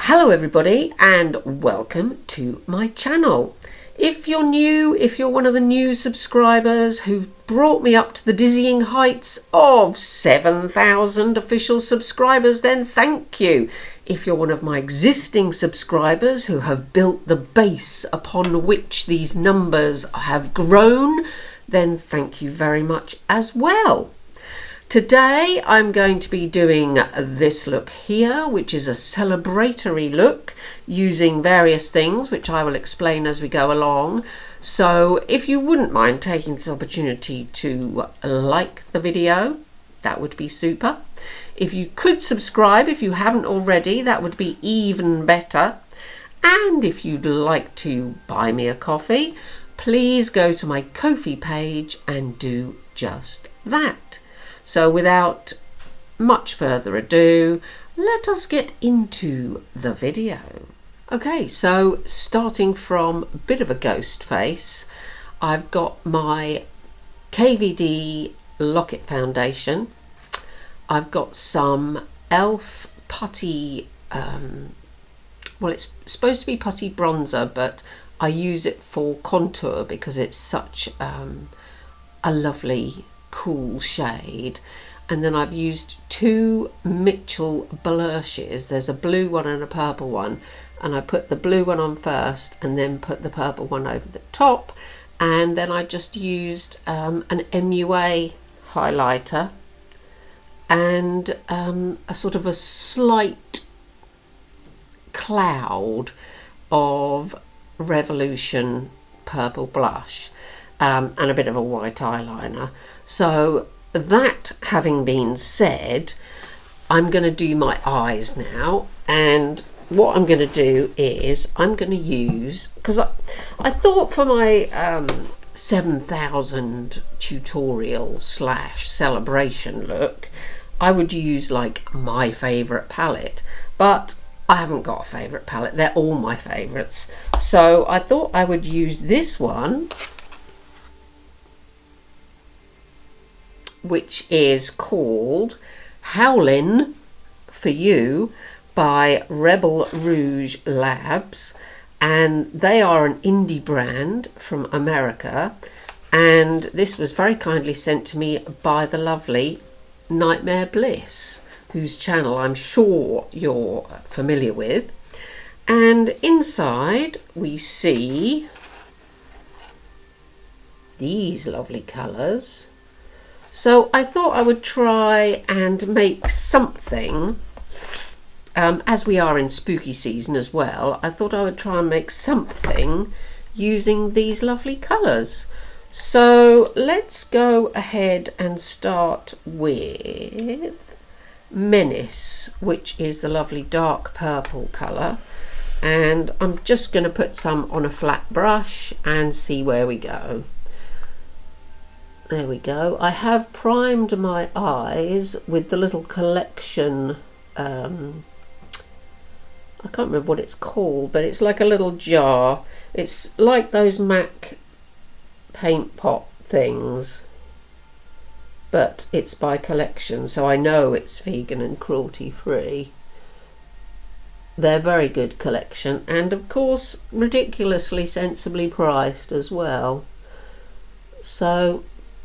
Hello everybody and welcome to my channel. If you're new, if you're one of the new subscribers who've brought me up to the dizzying heights of 7,000 official subscribers, then thank you. If you're one of my existing subscribers who have built the base upon which these numbers have grown, then thank you very much as well. Today I'm going to be doing this look here, which is a celebratory look using various things which I will explain as we go along. So if you wouldn't mind taking this opportunity to like the video, that would be super. If you could subscribe if you haven't already, that would be even better. And if you'd like to buy me a coffee, please go to my Ko-fi page and do just that. So without much further ado, let us get into the video. Okay, so starting from a bit of a ghost face, I've got my KVD Locket Foundation. I've got some e.l.f. putty, well, it's supposed to be putty bronzer, but I use it for contour because it's such a lovely cool shade. And then I've used two Mitchell blushes. There's a blue one and a purple one, and I put the blue one on first and then put the purple one over the top. And then I just used an MUA highlighter and a sort of a slight cloud of Revolution purple blush and a bit of a white eyeliner. So that having been said, I'm going to do my eyes now, and what I'm going to do is I'm going to use, because I thought for my 7,000 tutorial / celebration look I would use like my favourite palette, but I haven't got a favourite palette, they're all my favourites. So I thought I would use this one, which is called Howlin' For You by Rebel Rouge Labs, and they are an indie brand from America, and this was very kindly sent to me by the lovely Nightmare Bliss, whose channel I'm sure you're familiar with. And inside we see these lovely colours. So I thought I would try and make something, as we are in spooky season as well, I thought I would try and make something using these lovely colours. So let's go ahead and start with Menace, which is the lovely dark purple colour. And I'm just going to put some on a flat brush and see where we go. There we go. I have primed my eyes with the little collection, I can't remember what it's called, but it's like a little jar. It's like those MAC paint pot things, but it's by collection, so I know it's vegan and cruelty free. They're very good collection, and of course ridiculously sensibly priced as well. So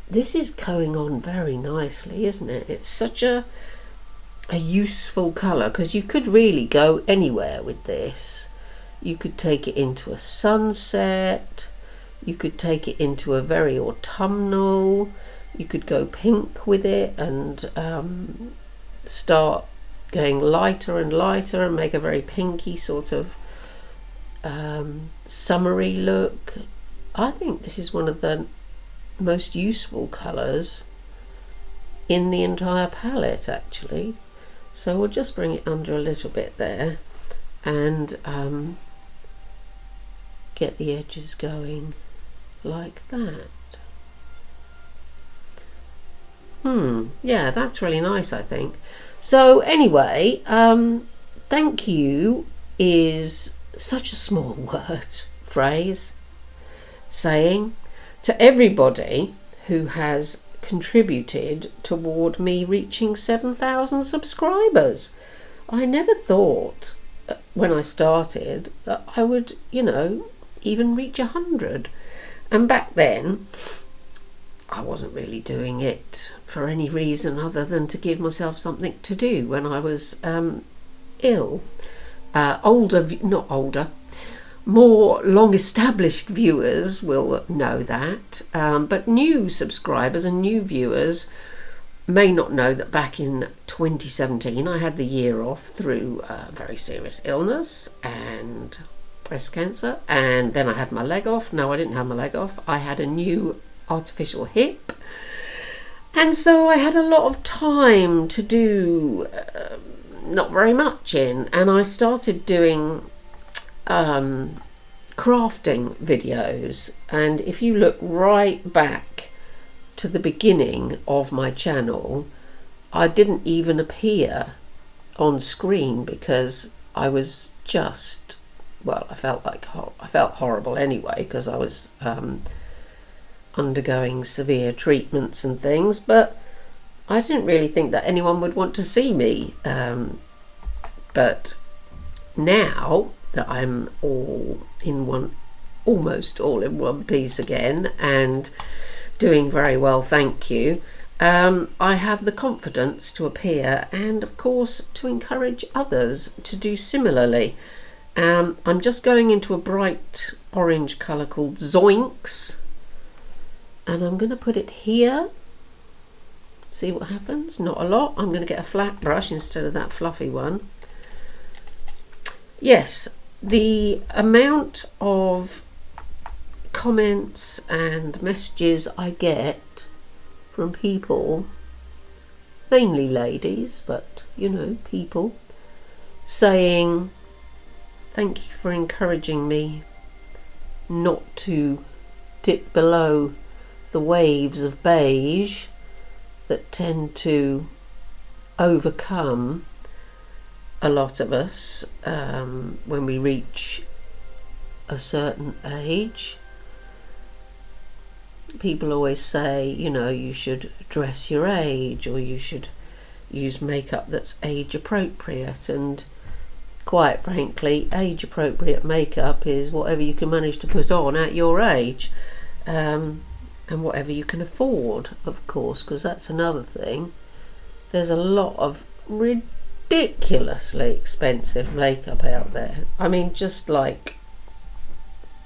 this is going on very nicely, isn't it? It's such a useful colour, because you could really go anywhere with this. You could take it into a sunset, you could take it into a very autumnal, you could go pink with it and start going lighter and lighter and make a very pinky sort of summery look. I think this is one of the most useful colours in the entire palette actually. So we'll just bring it under a little bit there and get the edges going like that. Yeah, that's really nice, I think. So anyway, thank you is such a small phrase, saying to everybody who has contributed toward me reaching 7,000 subscribers. I never thought when I started that I would, you know, even reach 100. And back then, I wasn't really doing it for any reason other than to give myself something to do when I was ill. Not older, more long-established viewers will know that, but new subscribers and new viewers may not know that back in 2017 I had the year off through a very serious illness and breast cancer, and then I had my leg off. No, I didn't have my leg off. I had a new artificial hip, and so I had a lot of time to do not very much in, and I started doing crafting videos. And if you look right back to the beginning of my channel, I didn't even appear on screen because I was just, well, I felt horrible anyway, because I was undergoing severe treatments and things, but I didn't really think that anyone would want to see me. But now that I'm almost all in one piece again, and doing very well, thank you, I have the confidence to appear and of course to encourage others to do similarly. I'm just going into a bright orange colour called Zoinks, and I'm going to put it here, see what happens. Not a lot. I'm going to get a flat brush instead of that fluffy one. Yes, the amount of comments and messages I get from people, mainly ladies, but you know, people, saying thank you for encouraging me not to dip below the waves of beige that tend to overcome a lot of us when we reach a certain age. People always say, you know, you should dress your age, or you should use makeup that's age appropriate, and quite frankly, age appropriate makeup is whatever you can manage to put on at your age, and whatever you can afford, of course, because that's another thing. There's a lot of ridiculously expensive makeup out there. I mean, just like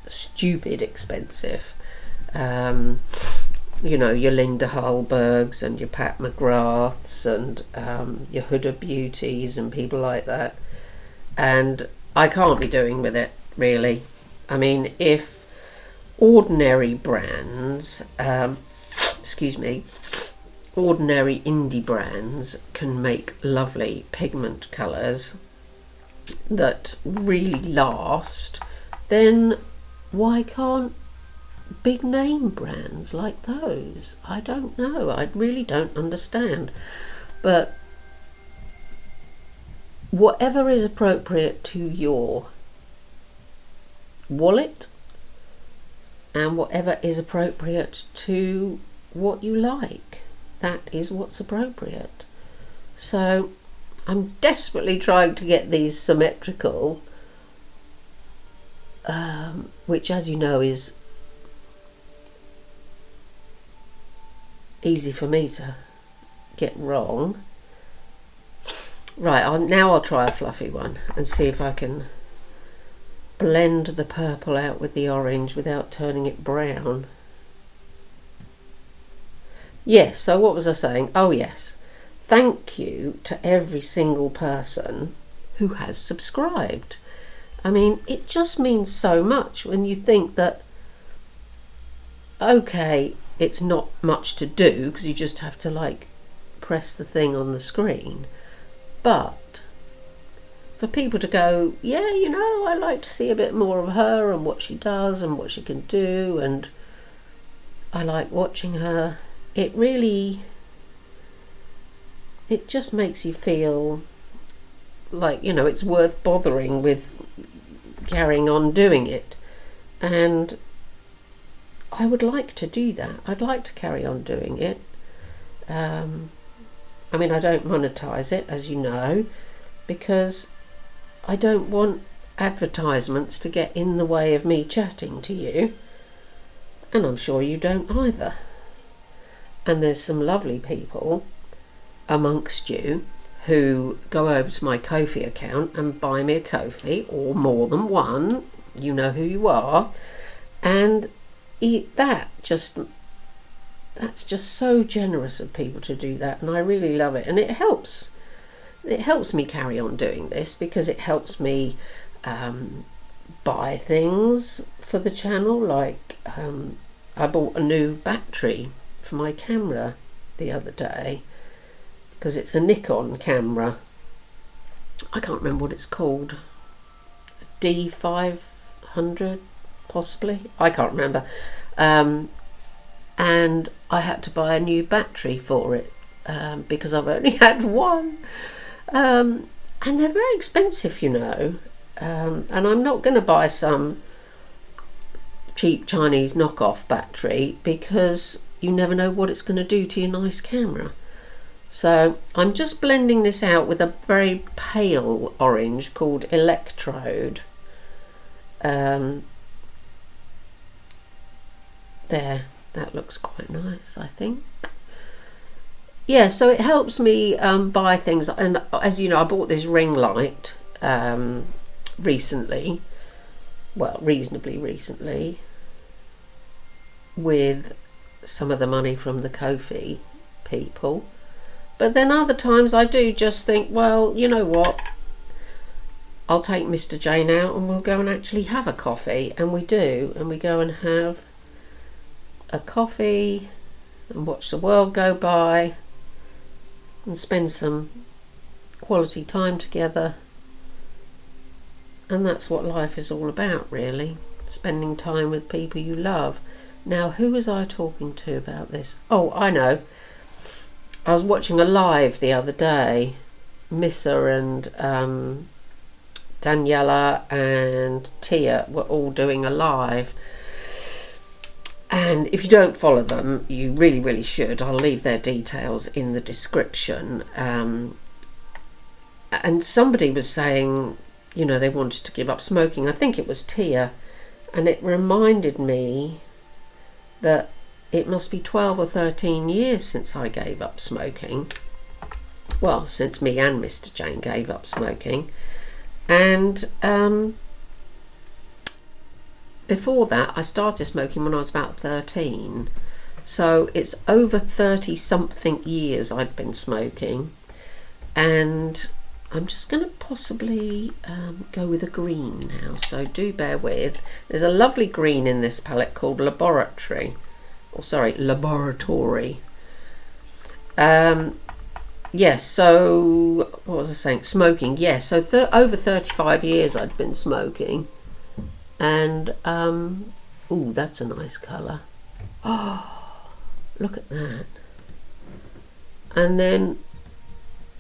stupid expensive. You know, your Linda Hallbergs and your Pat McGraths and your Huda Beauties and people like that. And I can't be doing with it, really. I mean, if ordinary brands, ordinary indie brands can make lovely pigment colours that really last, then why can't big name brands like those? I don't know. I really don't understand. But whatever is appropriate to your wallet, and whatever is appropriate to what you like, that is what's appropriate. So I'm desperately trying to get these symmetrical, which, as you know, is easy for me to get wrong. Right, now I'll try a fluffy one and see if I can blend the purple out with the orange without turning it brown. Yes, so what was I saying? Oh yes, thank you to every single person who has subscribed. I mean, it just means so much when you think that, okay, it's not much to do because you just have to like press the thing on the screen, but for people to go, yeah, you know, I like to see a bit more of her and what she does and what she can do, and I like watching her, it just makes you feel like, you know, it's worth bothering with carrying on doing it. And I would like to do that. I'd like to carry on doing it. I mean, I don't monetize it, as you know, because I don't want advertisements to get in the way of me chatting to you, and I'm sure you don't either. And there's some lovely people amongst you who go over to my Ko-fi account and buy me a Ko-fi, or more than one, you know who you are, and that's just so generous of people to do that, and I really love it, and it helps me carry on doing this, because it helps me buy things for the channel, like I bought a new battery for my camera the other day, because it's a Nikon camera. I can't remember what it's called, D500 possibly, I can't remember, and I had to buy a new battery for it because I've only had one, and they're very expensive, you know, and I'm not going to buy some cheap Chinese knockoff battery, because you never know what it's going to do to your nice camera. So I'm just blending this out with a very pale orange called Electrode. There, that looks quite nice, I think. Yeah, so it helps me buy things, and as you know, I bought this ring light recently, well, reasonably recently, with some of the money from the Ko-fi people. But then other times I do just think, well, you know what, I'll take Mr. Jane out and we'll go and actually have a coffee, and we do, and we go and have a coffee and watch the world go by and spend some quality time together. And that's what life is all about, really, spending time with people you love. Now, who was I talking to about this? Oh, I know. I was watching a live the other day. Missa and Daniella and Tiia were all doing a live. And if you don't follow them, you really, really should. I'll leave their details in the description. And somebody was saying, you know, they wanted to give up smoking. I think it was Tiia. And it reminded me that it must be 12 or 13 years since I gave up smoking. Well, since me and Mr. Jane gave up smoking. And before that, I started smoking when I was about 13. So it's over 30 something years I'd been smoking. And I'm just going to possibly go with a green now, so do bear with. There's a lovely green in this palette called Laboratory. Yes, so what was I saying? Smoking, yes. So over 35 years I'd been smoking. And, ooh, that's a nice colour. Oh, look at that. And then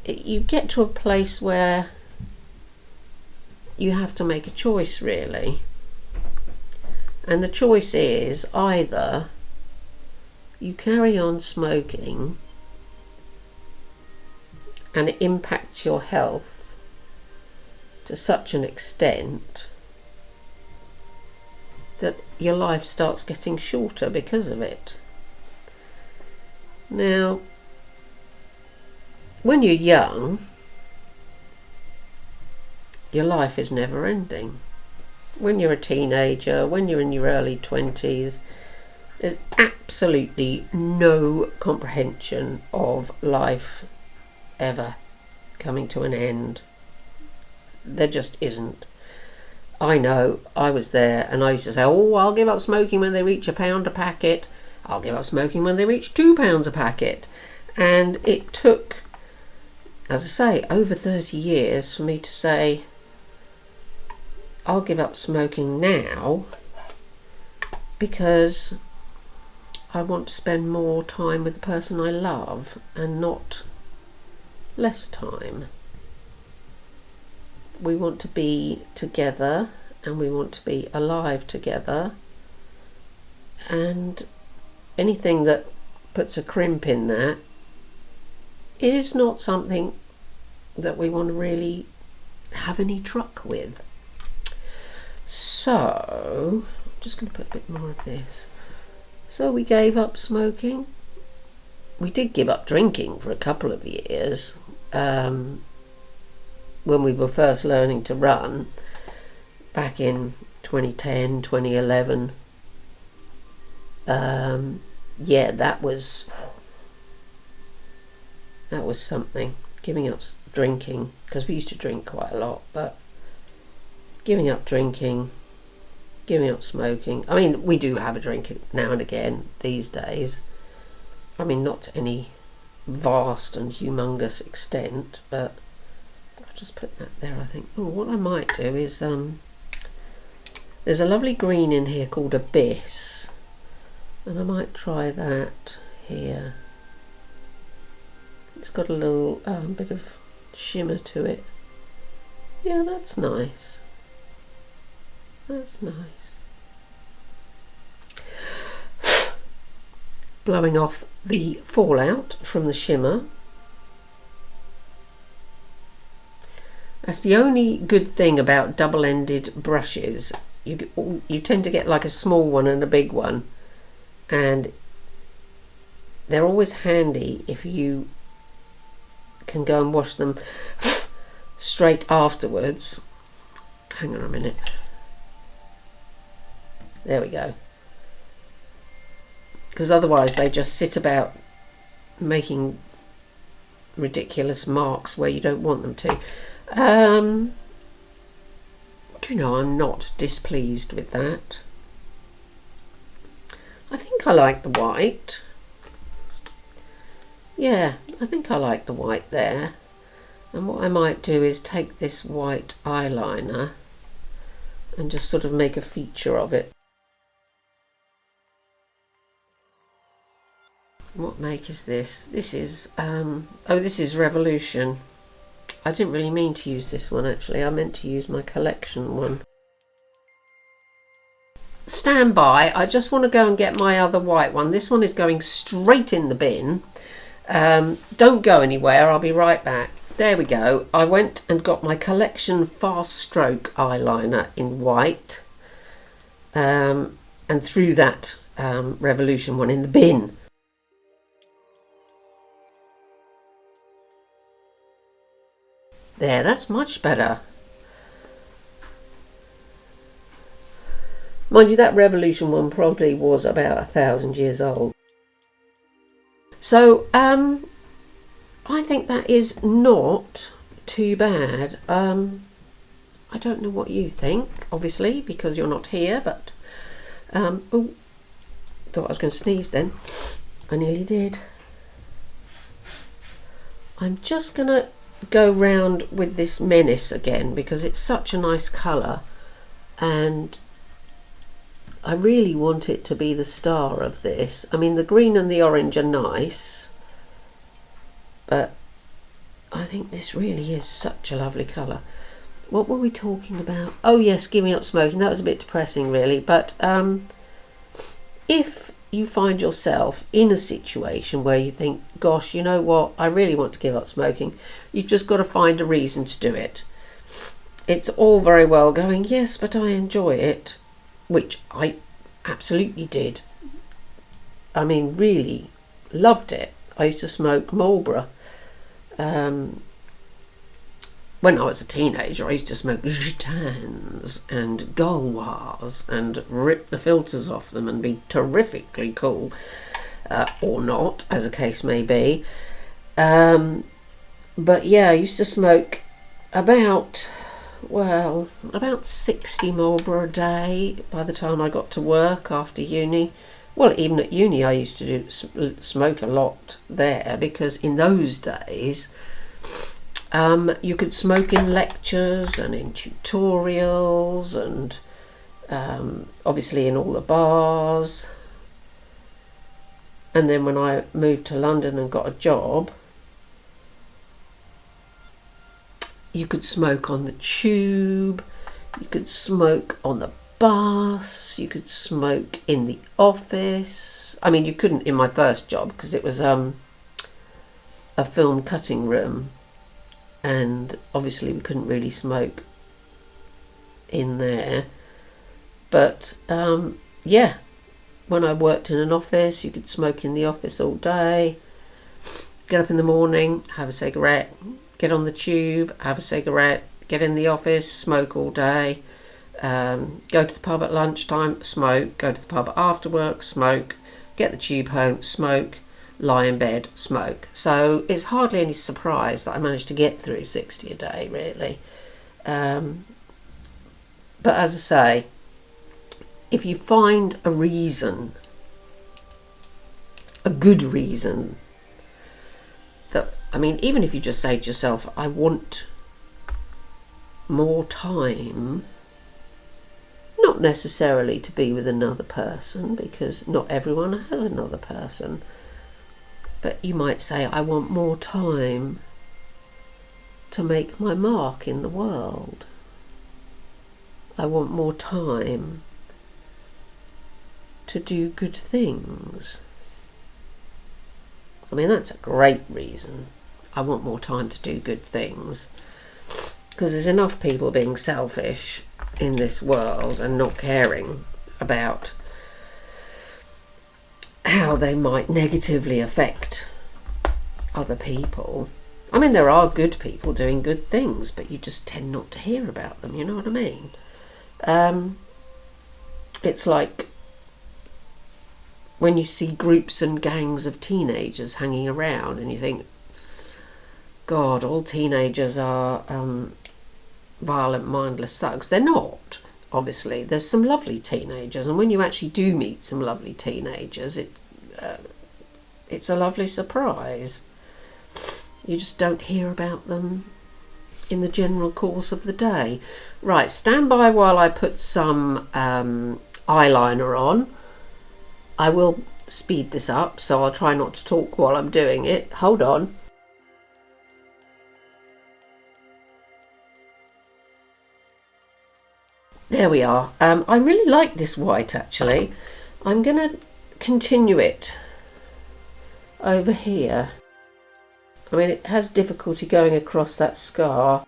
you get to a place where you have to make a choice, really. And the choice is either you carry on smoking and it impacts your health to such an extent that your life starts getting shorter because of it. Now, when you're young, your life is never ending. When you're a teenager, when you're in your early 20s, there's absolutely no comprehension of life ever coming to an end. There just isn't. I know, I was there, and I used to say, oh, I'll give up smoking when they reach £1 a packet. I'll give up smoking when they reach £2 a packet. And it took, as I say, over 30 years for me to say, I'll give up smoking now because I want to spend more time with the person I love and not less time. We want to be together and we want to be alive together, and anything that puts a crimp in that is not something that we want to really have any truck with. So I'm just going to put a bit more of this. So we gave up smoking. We did give up drinking for a couple of years when we were first learning to run back in 2010, 2011. Yeah, that was something, giving up drinking, because we used to drink quite a lot, but giving up drinking, giving up smoking. I mean, we do have a drink now and again these days. I mean, not to any vast and humongous extent, but I'll just put that there, I think. Oh, what I might do is, there's a lovely green in here called Abyss, and I might try that here. It's got a little bit of shimmer to it. Yeah, that's nice. That's nice. Blowing off the fallout from the shimmer. That's the only good thing about double-ended brushes. You tend to get like a small one and a big one, and they're always handy if you can go and wash them straight afterwards. Hang on a minute. There we go. Because otherwise they just sit about making ridiculous marks where you don't want them to. You know, I'm not displeased with that. I think I like the white. Yeah, I think I like the white there. And what I might do is take this white eyeliner and just sort of make a feature of it. What make is this? This is, oh, this is Revolution. I didn't really mean to use this one actually. I meant to use my collection one. Stand by. I just want to go and get my other white one. This one is going straight in the bin. Don't go anywhere. I'll be right back. There we go. I went and got my collection fast stroke eyeliner in white and threw that Revolution one in the bin. There, that's much better. Mind you, that Revolution one probably was about 1,000 years old. So, I think that is not too bad. I don't know what you think, obviously, because you're not here, but... oh, thought I was going to sneeze then. I nearly did. I'm just going to go round with this Menace again because it's such a nice colour and I really want it to be the star of this. I mean, the green and the orange are nice, but I think this really is such a lovely colour. What were we talking about? Oh yes, giving up smoking. That was a bit depressing really, but if you find yourself in a situation where you think, gosh, you know what, I really want to give up smoking, you've just got to find a reason to do it. It's all very well going, yes, but I enjoy it, which I absolutely did. I mean, really loved it. I used to smoke Marlboro. When I was a teenager, I used to smoke Gitans and Gauloises and rip the filters off them and be terrifically cool, or not, as the case may be. But yeah, I used to smoke about 60 Marlboro a day by the time I got to work after uni. Well, even at uni I used to smoke a lot there, because in those days you could smoke in lectures and in tutorials and obviously in all the bars. And then when I moved to London and got a job, you could smoke on the tube, you could smoke on the bus, you could smoke in the office. I mean, you couldn't in my first job because it was a film cutting room, and obviously we couldn't really smoke in there. But yeah, when I worked in an office, you could smoke in the office all day. Get up in the morning, have a cigarette. Get on the tube, have a cigarette. Get in the office, smoke all day. Go to the pub at lunchtime, smoke. Go to the pub after work, smoke. Get the tube home, smoke. Lie in bed, smoke. So it's hardly any surprise that I managed to get through 60 a day, really. But as I say, if you find a reason, a good reason, that, I mean, even if you just say to yourself, I want more time, not necessarily to be with another person, because not everyone has another person, but you might say, I want more time to make my mark in the world. I want more time to do good things. I mean, that's a great reason. I want more time to do good things, because there's enough people being selfish in this world and not caring about how they might negatively affect other people. I mean, there are good people doing good things, but you just tend not to hear about them, you know what I mean? It's like when you see groups and gangs of teenagers hanging around and you think, God, all teenagers are violent, mindless thugs. They're not, obviously. There's some lovely teenagers, and when you actually do meet some lovely teenagers, it's a lovely surprise. You just don't hear about them in the general course of the day. Right, stand by while I put some eyeliner on. I will speed this up, so I'll try not to talk while I'm doing it. Hold on. There we are. I really like this white, actually. I'm going to continue it over here. I mean, it has difficulty going across that scar.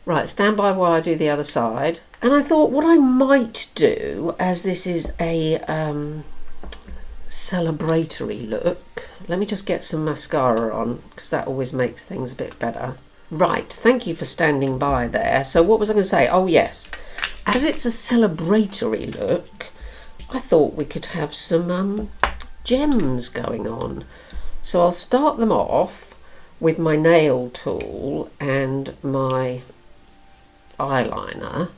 Right, stand by while I do the other side. And I thought what I might do, as this is a celebratory look, let me just get some mascara on, because that always makes things a bit better. Right, thank you for standing by there. So what was I going to say? Oh yes, as it's a celebratory look, I thought we could have some gems going on. So I'll start them off with my nail tool and my eyeliner.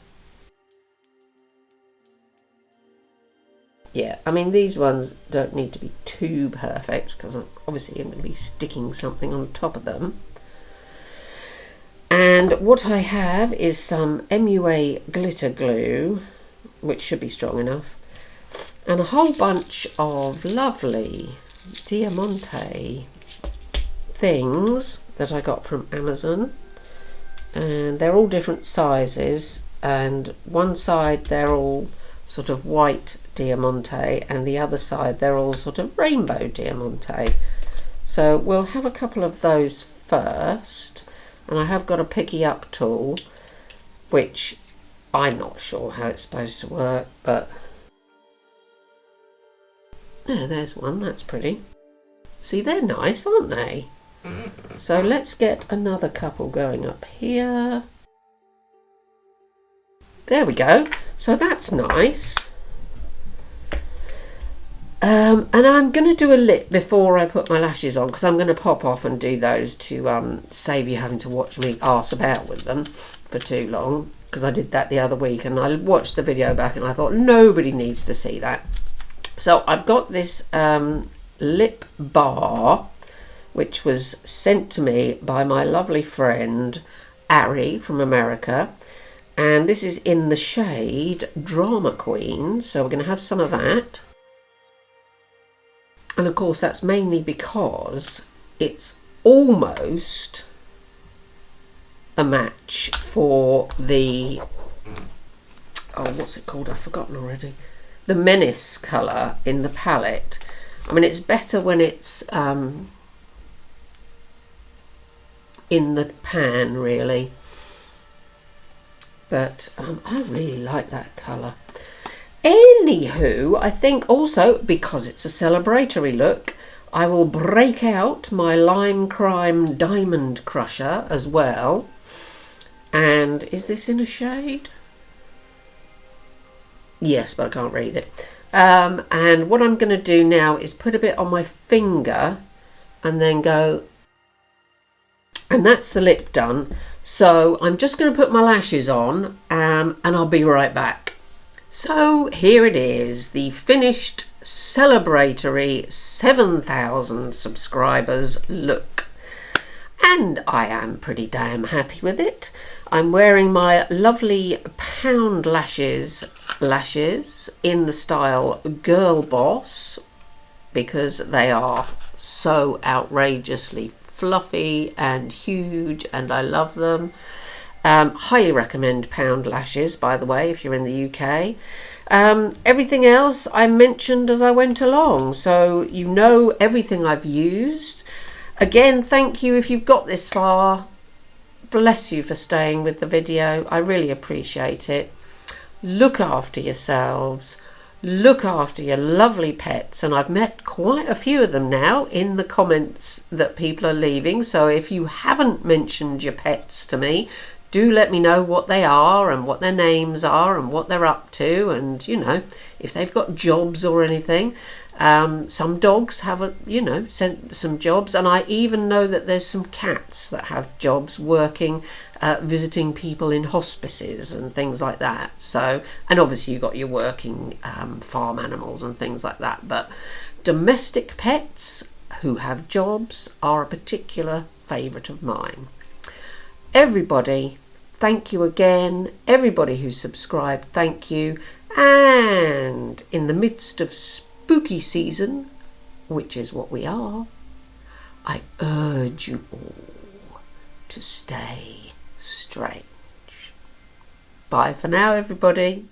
Yeah, I mean, these ones don't need to be too perfect, because I'm obviously going to be sticking something on top of them. And what I have is some MUA glitter glue, which should be strong enough, and a whole bunch of lovely diamante things that I got from Amazon. And they're all different sizes, and one side they're all sort of white diamante, and the other side they're all sort of rainbow diamante. So we'll have a couple of those first. And I have got a picky up tool, which I'm not sure how it's supposed to work, but there's one. That's pretty. See, they're nice, aren't they? So let's get another couple going up here. There we go. So that's nice. And I'm going to do a lip before I put my lashes on, because I'm going to pop off and do those to save you having to watch me arse about with them for too long, because I did that the other week and I watched the video back and I thought nobody needs to see that. So I've got this lip bar, which was sent to me by my lovely friend Ari from America, and this is in the shade Drama Queen, so we're going to have some of that. And of course that's mainly because it's almost a match for the, oh, what's it called? I've forgotten already. The Menace colour in the palette. I mean, it's better when it's in the pan really. But I really like that colour. Anywho, I think also, because it's a celebratory look, I will break out my Lime Crime Diamond Crusher as well. And is this in a shade? Yes, but I can't read it. And what I'm going to do now is put a bit on my finger and then go, and that's the lip done. So I'm just going to put my lashes on and I'll be right back. So here it is, the finished celebratory 7,000 subscribers look. And I am pretty damn happy with it. I'm wearing my lovely pound lashes in the style Girl Boss because they are so outrageously fluffy and huge and I love them. Highly recommend pound lashes, by the way, if you're in the UK. Everything else I mentioned as I went along, so you know everything I've used. Again, thank you if you've got this far. Bless you for staying with the video. I really appreciate it. Look after yourselves. Look after your lovely pets, and I've met quite a few of them now in the comments that people are leaving. So if you haven't mentioned your pets to me, do let me know what they are and what their names are and what they're up to, and you know, if they've got jobs or anything. Some dogs have sent some jobs, and I even know that there's some cats that have jobs working, visiting people in hospices and things like that. So, and obviously you've got your working farm animals and things like that, but domestic pets who have jobs are a particular favourite of mine. Everybody, thank you again. Everybody who's subscribed, thank you. And in the midst of spooky season, which is what we are, I urge you all to stay strange. Bye for now, everybody.